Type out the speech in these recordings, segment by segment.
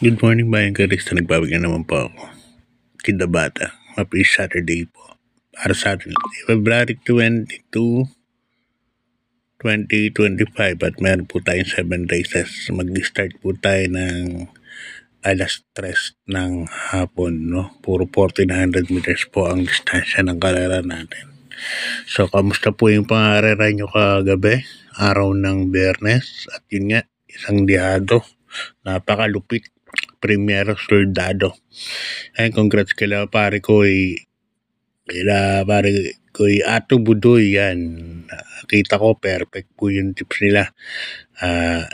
Good morning, Bayan Karista. Nagbabigyan naman po ako. Kidabata. Happy Saturday po. Para sa atin, February 22, 2025 at meron po tayong 7 races. Mag-start po tayo ng alas 3 ng hapon. No? Puro 1400 meters po ang distansya ng karera natin. So, kamusta po yung pangarera nyo kagabi? Araw ng Biyernes. At yun nga, isang dihado. Napakalupit. Primero Soldado. Ay, congrats kila pare ko Ato Budoy yan. Kita ko perfect po yung tips nila.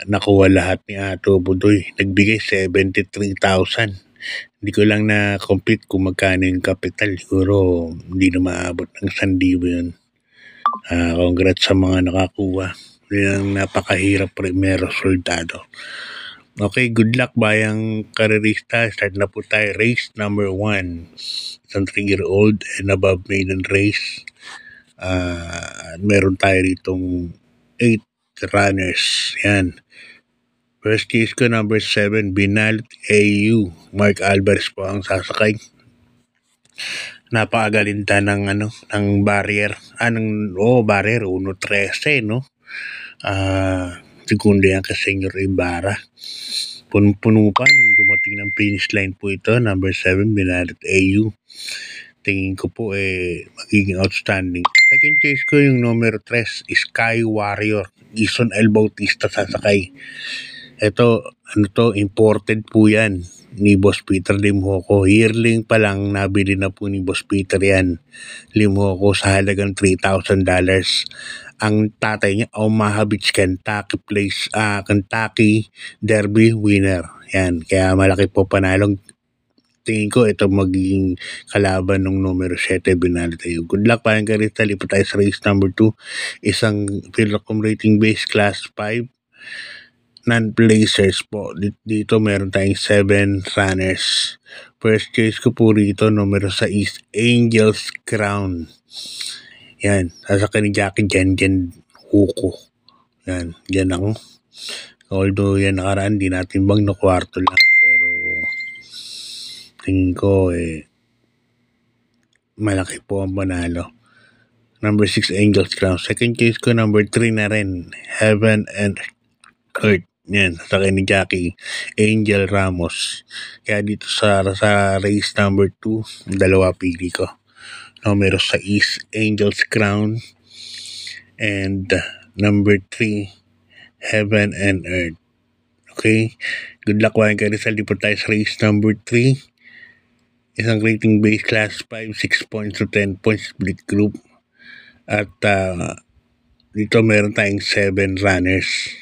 Nakuha lahat ni Ato Budoy. Nagbigay 73,000. Hindi ko lang na-complete kung magkano yung capital. Siguro hindi na maabot ng 1,000 yun. Congrats sa mga nakakuha. Yan ang napakahirap primero Soldado. Okay, good luck bayang karerista. Start na po tayo. Race number 1. Isang 3-year-old and above maiden race. Meron tayo ditong 8 runners. Yan. First case ko, number 7, Binal AU. Mark Alvarez po ang sasakay. Napakagalinta ng barrier. Barrier 1.13, no? Segundo yan kay Senyor Ibarra. Puno pa nung dumating ng finish line po ito, number 7, Binalit AU. Tingin ko po magiging outstanding. Second chase ko yung number 3, Sky Warrior. Ison L. Bautista sasakay. Ito, imported po yan ni Boss Peter Limhoco. Yearling pa lang nabili na po ni Boss Peter yan. Limhoco sa halagang $3,000. Ang tatay niya, Omaha Beach, Kentucky Derby winner. Yan, kaya malaki po panalong. Tingin ko ito magiging kalaban ng numero 7, Binali tayo. Good luck, parang karita. Lipat tayo sa race number 2. Isang Philcom rating base class 5. Non-placers po. Dito meron tayong 7 runners. First choice ko po rito, numero 6, Angel's Crown. Yan, sasakay ni Jackie Jen Huko. Yan, dyan ako. Although yan nakaraan, di natin bang na kwarto lang. Pero, tingin ko malaki po ang panalo. Number 6, Angel's Crown. Second case ko, number 3 na rin, Heaven and Earth. Yan, sasakay ni Jackie Angel Ramos. Kaya dito sa race number 2, dalawa pili ko. Numero 6, Angel's Crown. And number 3, Heaven and Earth. Okay? Good luck, Juan Carizal. Di po tayo sa race number 3. Isang rating base class 5, 6 points to 10 points split group. At dito meron tayong 7 runners.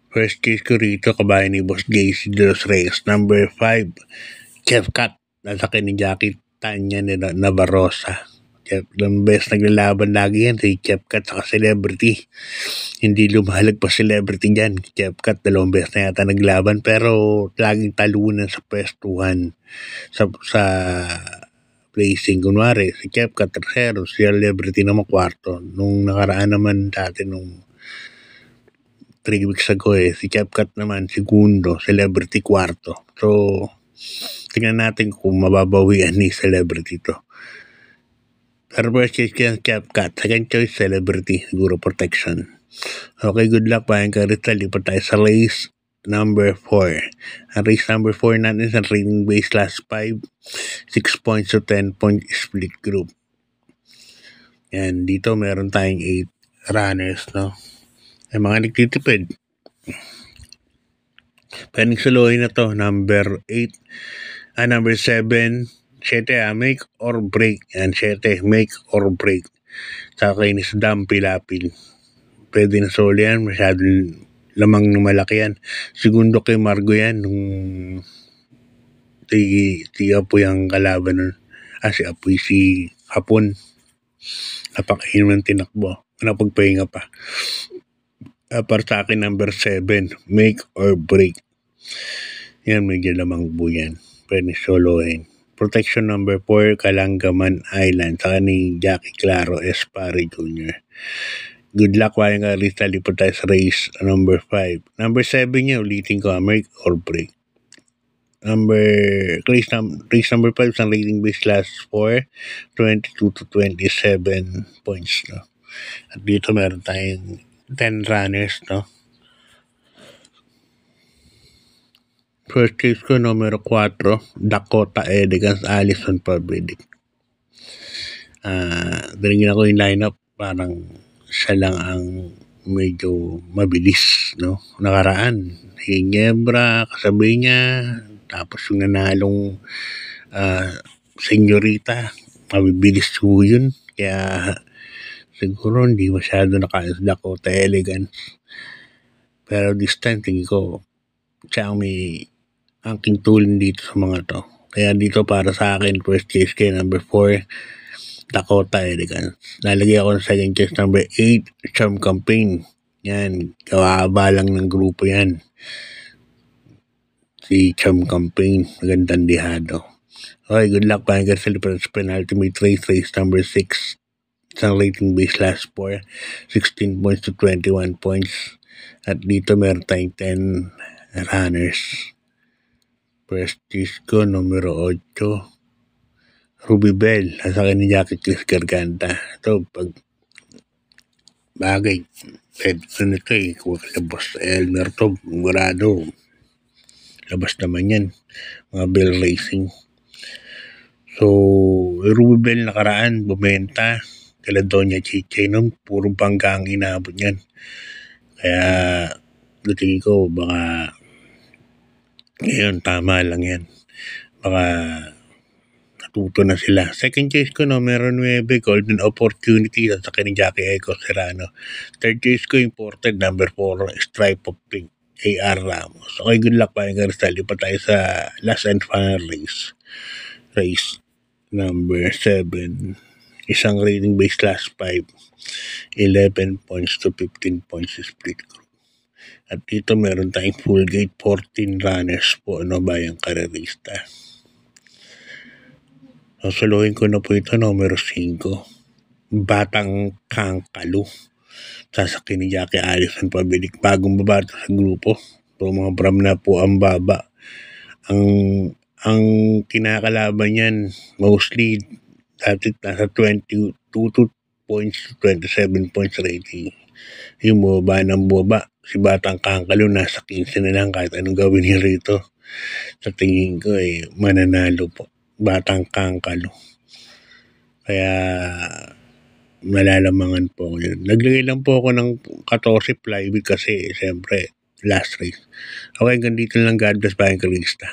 First case ko rito, kabayan ni Boss Gacy de los Reyes. Number 5, Chef Cat. Nasakay ni Jackie Tanya Navarroza. Ang best naglalaban lagi yan si Chef Cat saka Celebrity. Hindi lumalag pa Celebrity dyan. Chef Cat 2 beses na yata naglaban pero laging talunan sa pwestuhan sa placing. Kunwari si Chef Cat 3, si Celebrity naman 4. Nung nakaraan naman dati nung 3 weeks ago si Chef Cat naman segundo, Celebrity 4. So tingnan natin kung mababawian ni Celebrity to. Pero first choice ko yung Chef Cat. Second choice, Celebrity. Siguro protection. Okay, good luck. Bayan Karita. Lipat tayo sa race number 4. Ang race number 4 natin sa rating base class 5. 6 points to 10 point split group. Yan, dito meron tayong 8 runners, no? Ay mga nagtitipid. Pwedeng suluhin na to. Number 8. Number 7. 7, make or break. Yan, 7, make or break. Sa kay ni Saddam Pilapil. Pwede na solo yan. Masyadong lamang ng malaki yan. Segundo kay Margo yan. Nung si Apoy ang kalaban nun. Si Apoy, si Hapon. Napakainom ng tinakbo. Napagpahinga pa. Para sa akin, number 7, make or break. Yan, medyo lamang po yan. Pwede solohin. Protection number 4, Kalangaman Island. Saka ni Jackie Claro Espari Jr. Good luck, Wayang Karista. Lipat tayo sa race number 5. Number 7 niya, ulitin ko, make or break. Race number 5, isang rating base class 4, 22 to 27 points, no? At dito meron tayong 10 runners, no? First case ko, numero 4, Dakota Elegance, Allison Pabedic. Dinigyan ako yung lineup, parang siya lang ang medyo mabilis, no? Nakaraan, Ginebra, kasabay niya, tapos yung nanalong Senyorita, mabibilis po yun. Kaya siguro hindi masyado nakaya sa Dakota Elegance. Pero this time, tingin ko, siya ang may angking tulin dito sa mga to. Kaya dito para sa akin, first case kay number 4, Dakota Elegance. Lalagay ako ng second case number 8, Charm Campaign. Yan, kawaaba lang ng grupo yan. Si Charm Campaign, magandang dihado. Okay, good luck pa hanggang sa Lipas Penultimate Race number 6. Isang rating base last 4, 16 points to 21 points. At dito meron tayong 10 runners. First case ko, numero 8, Ruby Bell. Sa akin ni Jackie Chris Garganta. Ito, pag bagay, pwede ko nito kung labas Elmer to, murado. Labas naman yan. Mga Bell Racing. So, Ruby Bell nakaraan, bumenta. Kala Doña Chiche nun, puro bangga ang inabot yan. Kaya, tingin ko, baka ngayon, tama lang yan. Baka natuto na sila. Second case ko, numero 9, Golden Opportunity. Sa akin ni Jackie Eco Serrano. Third case ko, imported, number 4, Stripe of Pink, A.R. Ramos. Okay, good luck pa yung Garistal. Lipat tayo sa last and final race. Race number 7. Isang rating base class 5. 11 points to 15 points split group. At dito meron tayong full gate 14 runners po, ano ba yung karerista. Sasuluhin ko na po ito, numero 5, Batang Kangkalu. Sasakyan ni Jackie Allison Pabedic. Bagong baba sa grupo. So, mga Bram na po ang baba. Ang kinakalaban yan, mostly, dati nasa 22 points, 27 points rating. Yung bumaba ng bumaba. Si Batang Kangkalu, nasa 15 na lang kahit anong gawin niya rito. Sa tingin ko, mananalo po. Batang Kangkalu. Kaya, malalamangan po yun. Naglagay lang po ako ng 14 flywheel kasi, siyempre, last race. Okay, hanggang dito lang. God bless, Bayang Kalista.